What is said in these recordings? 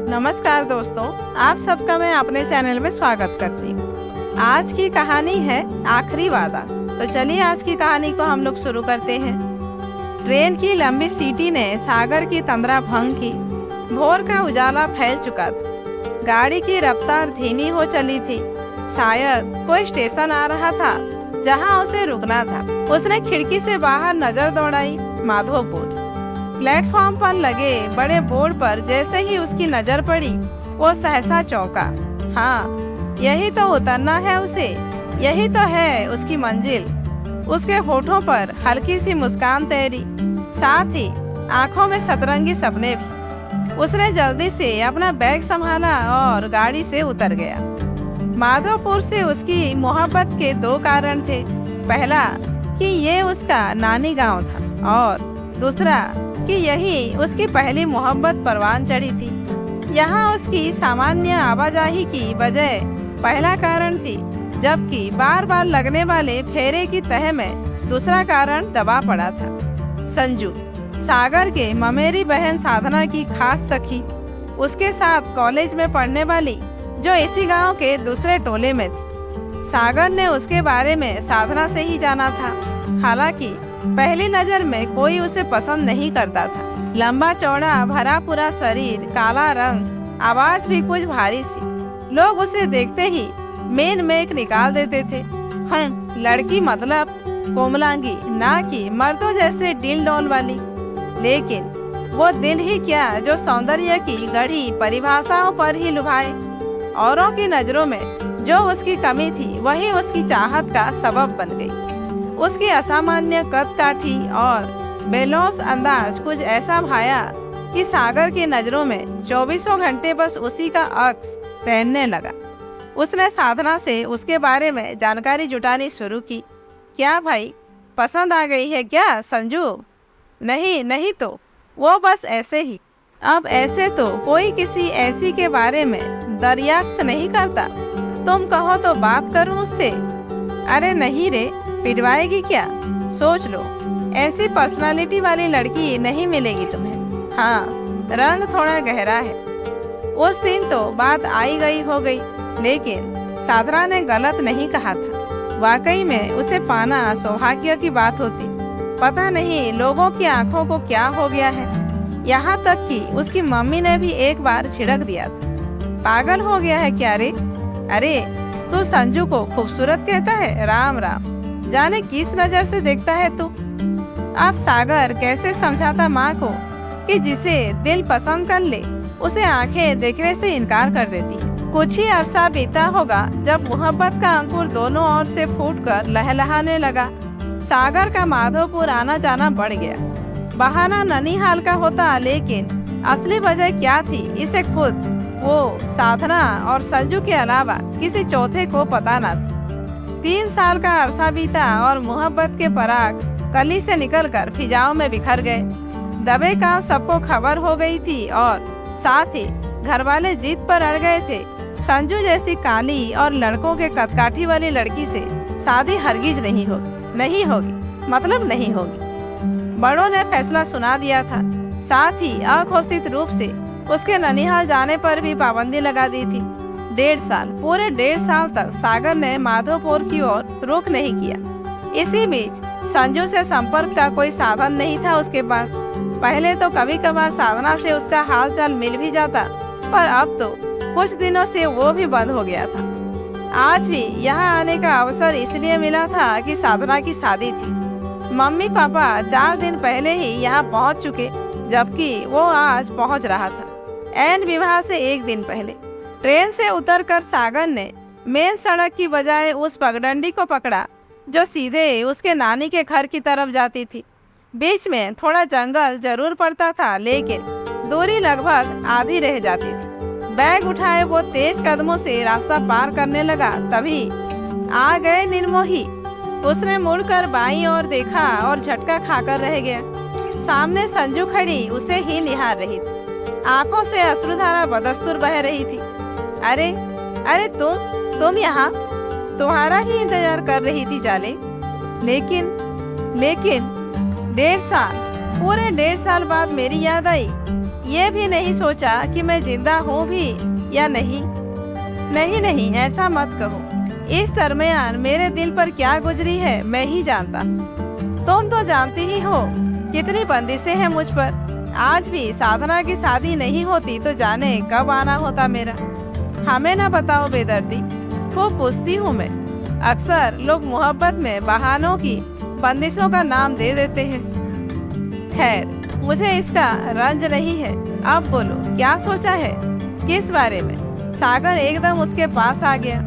नमस्कार दोस्तों, आप सबका मैं अपने चैनल में स्वागत करती हूँ। आज की कहानी है आखिरी वादा। तो चलिए आज की कहानी को हम लोग शुरू करते हैं। ट्रेन की लंबी सीटी ने सागर की तंद्रा भंग की। भोर का उजाला फैल चुका था। गाड़ी की रफ्तार धीमी हो चली थी। शायद कोई स्टेशन आ रहा था जहाँ उसे रुकना था। उसने खिड़की से बाहर नजर दौड़ाई। माधोपुर। प्लेटफॉर्म पर लगे बड़े बोर्ड पर जैसे ही उसकी नजर पड़ी, वो सहसा चौंका। हाँ, यही तो उतरना है उसे। यही तो है उसकी मंजिल। उसके होठों पर हल्की सी मुस्कान तैरी, साथ ही आंखों में सतरंगी सपने भी। उसने जल्दी से अपना बैग संभाला और गाड़ी से उतर गया। माधोपुर से उसकी मोहब्बत के दो कारण थे। पहला कि ये उसका नानी गांव था और दूसरा कि यही उसकी पहली मोहब्बत परवान चढ़ी थी। यहाँ उसकी सामान्य आवाजाही की वजह पहला कारण थी, जबकि बार बार लगने वाले फेरे की तह में दूसरा कारण दबा पड़ा था। संजू, सागर के ममेरी बहन साधना की खास सखी, उसके साथ कॉलेज में पढ़ने वाली, जो इसी गांव के दूसरे टोले में थी। सागर ने उसके बारे में साधना से ही जाना था। हालांकि पहली नजर में कोई उसे पसंद नहीं करता था। लंबा चौड़ा भरा पूरा शरीर, काला रंग, आवाज भी कुछ भारी सी। लोग उसे देखते ही मेन मेक निकाल देते थे। लड़की मतलब कोमलांगी, ना कि मर्दों जैसे डील डॉल वाली। लेकिन वो दिल ही क्या जो सौंदर्य की गढ़ी परिभाषाओं पर ही लुभाए। औरों की नजरों में जो उसकी कमी थी, वही उसकी चाहत का सबब बन गई। उसकी असामान्य कद काठी और बेलौस अंदाज कुछ ऐसा भाया कि सागर की नजरों में चौबीसों घंटे बस उसी का अक्स तैरने लगा। उसने साधना से उसके बारे में जानकारी जुटानी शुरू की। क्या भाई, पसंद आ गई है क्या संजू? नहीं नहीं, तो वो बस ऐसे ही। अब ऐसे तो कोई किसी ऐसी के बारे में दरियाफ्त नहीं करता। तुम कहो तो बात करूं उससे? अरे नहीं रे, पिटवाएगी क्या? सोच लो, ऐसी पर्सनालिटी वाली लड़की नहीं मिलेगी तुम्हें। हाँ, रंग थोड़ा गहरा है। उस दिन तो बात आई गई हो गई, लेकिन साधना ने गलत नहीं कहा था। वाकई में उसे पाना सौभाग्य की बात होती। पता नहीं लोगों की आंखों को क्या हो गया है। यहाँ तक कि उसकी मम्मी ने भी एक बार छिड़क दिया था। पागल हो गया है क्या रे? अरे तू संजू को खूबसूरत कहता है? राम राम, जाने किस नजर से देखता है तू। अब सागर कैसे समझाता माँ को कि जिसे दिल पसंद कर ले, उसे आंखें देखने से इनकार कर देती है। कुछ ही अरसा बीता होगा जब मोहब्बत का अंकुर दोनों ओर से फूटकर लहलहाने लगा। सागर का माधोपुर आना जाना बढ़ गया। बहाना ननिहाल का होता, लेकिन असली वजह क्या थी, इसे खुद वो, साधना और संजू के अलावा किसी चौथे को पता न था। 3 साल का अरसा बीता और मोहब्बत के पराग कली से निकलकर फिजाओं में बिखर गए। दबे का सबको खबर हो गई थी और साथ ही घर वाले जिद पर अड़ गए थे। संजू जैसी काली और लड़कों के कदकाठी वाली लड़की से शादी हरगिज नहीं होगी, मतलब नहीं होगी। बड़ों ने फैसला सुना दिया था। साथ ही अघोषित रूप से उसके ननिहाल जाने पर भी पाबंदी लगा दी थी। 1.5 साल, पूरे 1.5 साल तक सागर ने माधोपुर की ओर रुख नहीं किया। इसी बीच संजू से संपर्क का कोई साधन नहीं था उसके पास। पहले तो कभी कभार साधना से उसका हालचाल मिल भी जाता, पर अब तो कुछ दिनों से वो भी बंद हो गया था। आज भी यहाँ आने का अवसर इसलिए मिला था कि साधना की शादी थी। मम्मी पापा 4 दिन पहले ही यहाँ पहुँच चुके, जबकि वो आज पहुँच रहा था, ऐन विवाह से 1 दिन पहले। ट्रेन से उतरकर सागर ने मेन सड़क की बजाय उस पगडंडी को पकड़ा जो सीधे उसके नानी के घर की तरफ जाती थी। बीच में थोड़ा जंगल जरूर पड़ता था, लेकिन दूरी लगभग आधी रह जाती थी। बैग उठाए वो तेज कदमों से रास्ता पार करने लगा, तभी आ गए निर्मोही। उसने मुड़कर बाईं ओर देखा और झटका खाकर रह गया। सामने संजू खड़ी उसे ही निहार रही थी। आंखों से अश्रुधारा बदस्तूर बह रही थी। अरे अरे तुम यहाँ, तुम्हारा ही इंतजार कर रही थी जाले। लेकिन 1.5 साल, पूरे 1.5 साल बाद मेरी याद आई। ये भी नहीं सोचा कि मैं जिंदा हूँ भी या नहीं। नहीं नहीं, ऐसा मत कहो। इस दरमियान मेरे दिल पर क्या गुजरी है मैं ही जानता। तुम तो जानती ही हो कितनी बंदिशें हैं मुझ पर। आज भी साधना की शादी नहीं होती तो जाने कब आना होता मेरा। हमें ना बताओ बेदर्दी, खूब पूछती हूँ मैं। अक्सर लोग मोहब्बत में बहानों की बंदिशों का नाम दे देते हैं। खैर, मुझे इसका रंज नहीं है। अब बोलो, क्या सोचा है? किस बारे में? सागर एकदम उसके पास आ गया।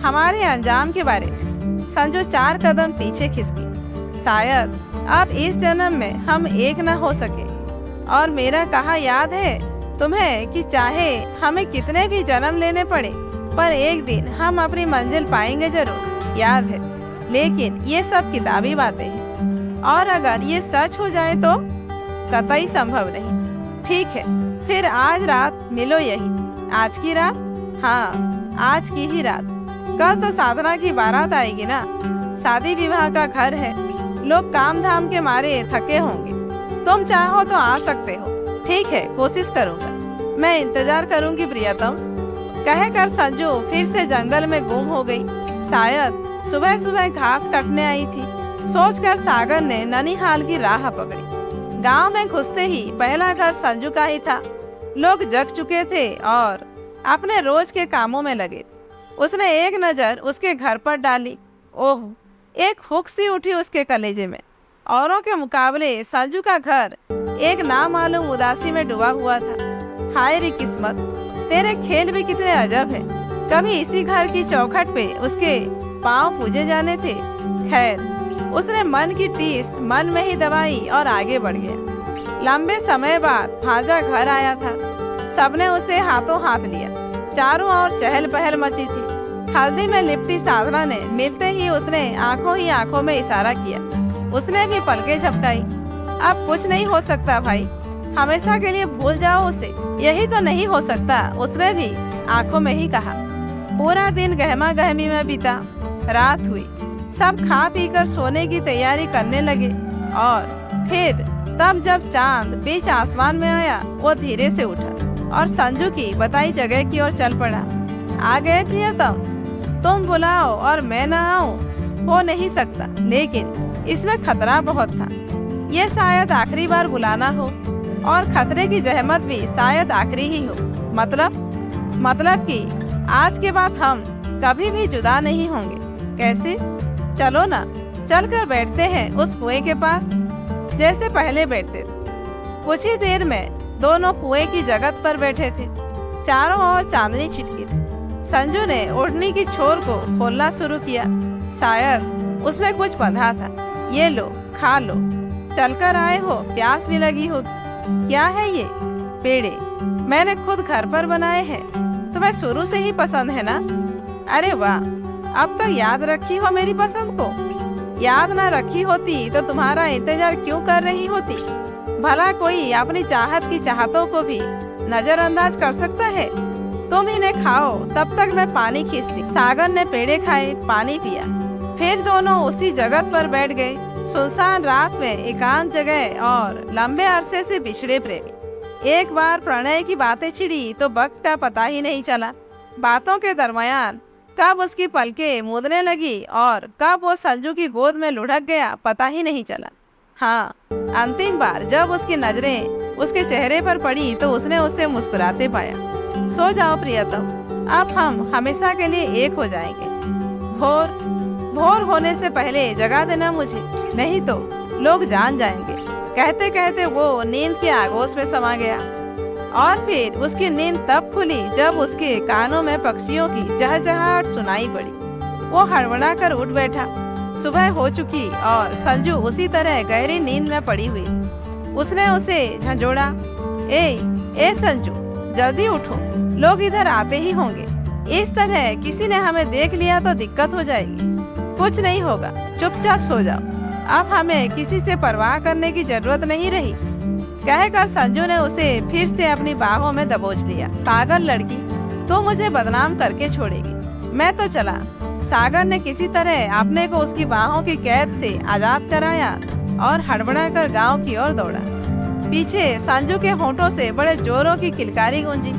हमारे अंजाम के बारे में। संजू 4 कदम पीछे खिसकी। शायद अब इस जन्म में हम एक न हो सके। और मेरा कहा याद है तुम्हें कि चाहे हमें कितने भी जन्म लेने पड़े, पर एक दिन हम अपनी मंजिल पाएंगे जरूर। याद है। लेकिन ये सब किताबी बातें हैं, और अगर ये सच हो जाए तो कतई संभव नहीं। ठीक है, फिर आज रात मिलो यही। आज की रात? हाँ, आज की ही रात। कल तो साधना की बारात आएगी ना। शादी विवाह का घर है, लोग काम धाम के मारे थके होंगे। तुम चाहो तो आ सकते हो। ठीक है, कोशिश करूंगा। मैं इंतजार करूंगी प्रियतम। कहकर संजू फिर से जंगल में गुम हो गई। शायद सुबह सुबह घास काटने आई थी, सोचकर सागर ने ननिहाल की राह पकड़ी। गांव में घुसते ही पहला घर संजू का ही था। लोग जग चुके थे और अपने रोज के कामों में लगे। उसने एक नजर उसके घर पर डाली। ओह, एक हुक सी उठी उसके कलेजे में। औरों के मुकाबले संजू का घर एक नामालूम उदासी में डूबा हुआ था। हाय रे किस्मत, तेरे खेल भी कितने अजब है। कभी इसी घर की चौखट पे उसके पांव पूजे जाने थे। खैर, उसने मन की टीस मन में ही दबाई और आगे बढ़ गया। लंबे समय बाद भांजा घर आया था। सबने उसे हाथों हाथ लिया। चारों ओर चहल पहल मची थी। हल्दी में लिपटी साधना ने मिलते ही उसने आंखों ही आंखों में इशारा किया। उसने भी पलकें झपकाई। अब कुछ नहीं हो सकता भाई, हमेशा के लिए भूल जाओ उसे। यही तो नहीं हो सकता, उसने भी आंखों में ही कहा। पूरा दिन गहमा गहमी में बीता। रात हुई, सब खा पी कर सोने की तैयारी करने लगे। और फिर तब जब चांद बीच आसमान में आया, वो धीरे से उठा और संजू की बताई जगह की ओर चल पड़ा। आ गए प्रियतम, तुम बुलाओ और मैं न आऊं, हो नहीं सकता। लेकिन इसमें खतरा बहुत था। ये शायद आखिरी बार बुलाना हो, और खतरे की जहमत भी शायद आखिरी ही हो। मतलब कि आज के बाद हम कभी भी जुदा नहीं होंगे। कैसे? चलो ना, चलकर बैठते हैं उस कुएं के पास, जैसे पहले बैठते थे। कुछ ही देर में दोनों कुएं की जगत पर बैठे थे। चारों ओर चांदनी छिटकी थी। संजू ने ओढ़नी की छोर को खोलना शुरू किया। शायद उसमें कुछ बंधा था। ये लो, खा लो। चलकर आए हो, प्यास भी लगी होगी। क्या है ये? पेड़े मैंने खुद घर पर बनाए हैं। तुम्हें शुरू से ही पसंद है ना? अरे वाह, अब तक याद रखी हो मेरी पसंद को। याद ना रखी होती तो तुम्हारा इंतजार क्यों कर रही होती? भला कोई अपनी चाहत की चाहतों को भी नजरअंदाज कर सकता है? तुम इन्हें खाओ, तब तक मैं पानी खींचती। सागर ने पेड़े खाए, पानी पिया। फिर दोनों उसी जगत पर बैठ गए। सुनसान रात में एकांत जगह और लंबे अरसे से बिछड़े प्रेमी। एक बार प्रणय की बातें छिड़ी तो वक्त का पता ही नहीं चला। बातों के दरमियान कब उसकी पलकें मूंदने लगी और कब वो संजू की गोद में लुढ़क गया, पता ही नहीं चला। हाँ, अंतिम बार जब उसकी नजरें उसके चेहरे पर पड़ी तो उसने उसे मुस्कुराते पाया। सो जाओ प्रियतम, अब हम हमेशा के लिए एक हो जाएंगे। भोर होने से पहले जगा देना मुझे, नहीं तो लोग जान जाएंगे। कहते कहते वो नींद के आगोश में समा गया। और फिर उसकी नींद तब खुली जब उसके कानों में पक्षियों की चहचहाहट सुनाई पड़ी। वो हड़बड़ा कर उठ बैठा। सुबह हो चुकी और संजू उसी तरह गहरी नींद में पड़ी हुई। उसने उसे झंझोड़ा। ए संजू, जल्दी उठो, लोग इधर आते ही होंगे। इस तरह किसी ने हमें देख लिया तो दिक्कत हो जाएगी। कुछ नहीं होगा, चुपचाप सो जाओ। अब हमें किसी से परवाह करने की जरूरत नहीं रही। कहकर संजू ने उसे फिर से अपनी बाहों में दबोच लिया। पागल लड़की, तो मुझे बदनाम करके छोड़ेगी। मैं तो चला। सागर ने किसी तरह अपने को उसकी बाहों की कैद से आजाद कराया और हड़बड़ा कर गांव की ओर दौड़ा। पीछे संजू के होठों से बड़े जोरों की किलकारी गूंजी।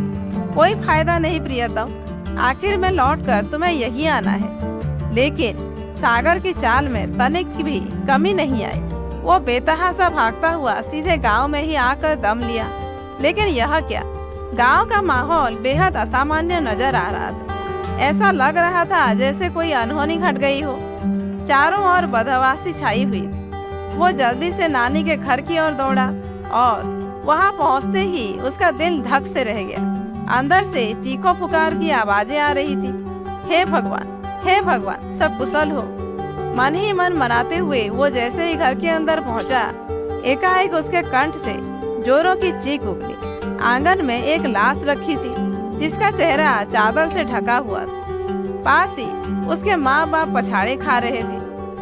कोई फायदा नहीं प्रियतम, आखिर में लौटकर तुम्हें यही आना है। लेकिन सागर की चाल में तनिक भी कमी नहीं आई। वो बेतहासा भागता हुआ सीधे गांव में ही आकर दम लिया। लेकिन यह क्या, गांव का माहौल बेहद असामान्य नजर आ रहा था। ऐसा लग रहा था जैसे कोई अनहोनी घट गई हो। चारों ओर बदहवासी छाई हुई थी। वो जल्दी से नानी के घर की ओर दौड़ा और वहां पहुंचते ही उसका दिल धक से रह गया। अंदर से चीखों पुकार की आवाजें आ रही थी। हे भगवान, सब कुशल हो। मन ही मन मनाते हुए वो जैसे ही घर के अंदर पहुंचा, एकाएक उसके कंठ से जोरों की चीख उठली। आंगन में एक लाश रखी थी जिसका चेहरा चादर से ढका हुआ था। पास ही उसके माँ बाप पछाड़े खा रहे थे।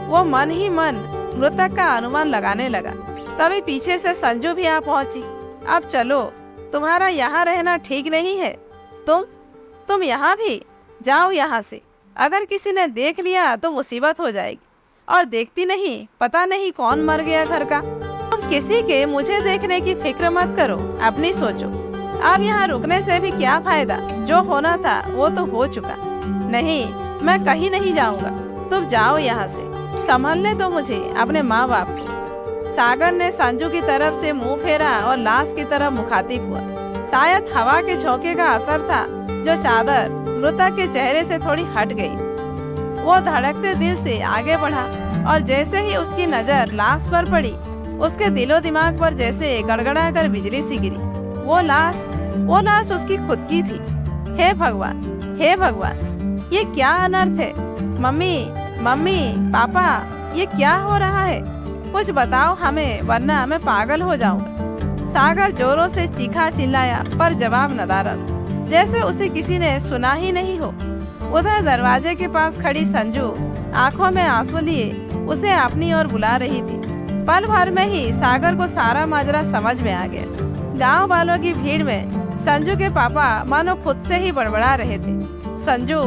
वो मन ही मन मृतक का अनुमान लगाने लगा। तभी पीछे से संजू भी आ पहुंची। अब चलो, तुम्हारा यहाँ रहना ठीक नहीं है। तुम यहाँ भी जाओ यहाँ से। अगर किसी ने देख लिया तो मुसीबत हो जाएगी। और देखती नहीं, पता नहीं कौन मर गया घर का। तुम किसी के मुझे देखने की फिक्र मत करो, अपनी सोचो। अब यहाँ रुकने से भी क्या फायदा, जो होना था वो तो हो चुका। नहीं, मैं कहीं नहीं जाऊंगा। तुम जाओ यहाँ से, संभलने दो मुझे अपने माँ बाप को। सागर ने संजू की तरफ से मुंह फेरा और लाश की तरफ मुखातिब हुआ। शायद हवा के झोंके का असर था, जो चादर मृतक के चेहरे से थोड़ी हट गई। वो धड़कते दिल से आगे बढ़ा और जैसे ही उसकी नजर लाश पर पड़ी, उसके दिलो दिमाग पर जैसे गड़गड़ा कर बिजली सी गिरी। वो लाश उसकी खुद की थी। हे भगवान, ये क्या अनर्थ है। मम्मी, पापा, ये क्या हो रहा है? कुछ बताओ हमें, वरना मैं पागल हो जाऊंगा। सागर जोरों से चीखा चिल्लाया, पर जवाब नदारद, जैसे उसे किसी ने सुना ही नहीं हो। उधर दरवाजे के पास खड़ी संजू आंखों में आंसू लिए उसे अपनी ओर बुला रही थी। पल भर में ही सागर को सारा माजरा समझ में आ गया। गांव वालों की भीड़ में संजू के पापा मानो खुद से ही बड़बड़ा रहे थे। संजू,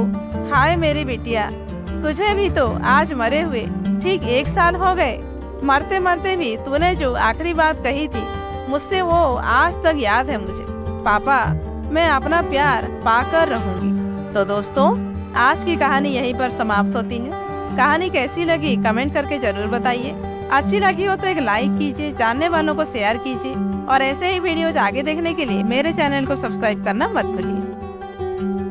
हाय मेरी बिटिया, तुझे भी तो आज मरे हुए ठीक 1 साल हो गए। मरते मरते भी तूने जो आखिरी बात कही थी मुझसे, वो आज तक याद है मुझे। पापा, मैं अपना प्यार पाकर रहूंगी। तो दोस्तों, आज की कहानी यहीं पर समाप्त होती है। कहानी कैसी लगी कमेंट करके जरूर बताइए। अच्छी लगी हो तो एक लाइक कीजिए, जानने वालों को शेयर कीजिए और ऐसे ही वीडियोज आगे देखने के लिए मेरे चैनल को सब्सक्राइब करना मत भूलिए।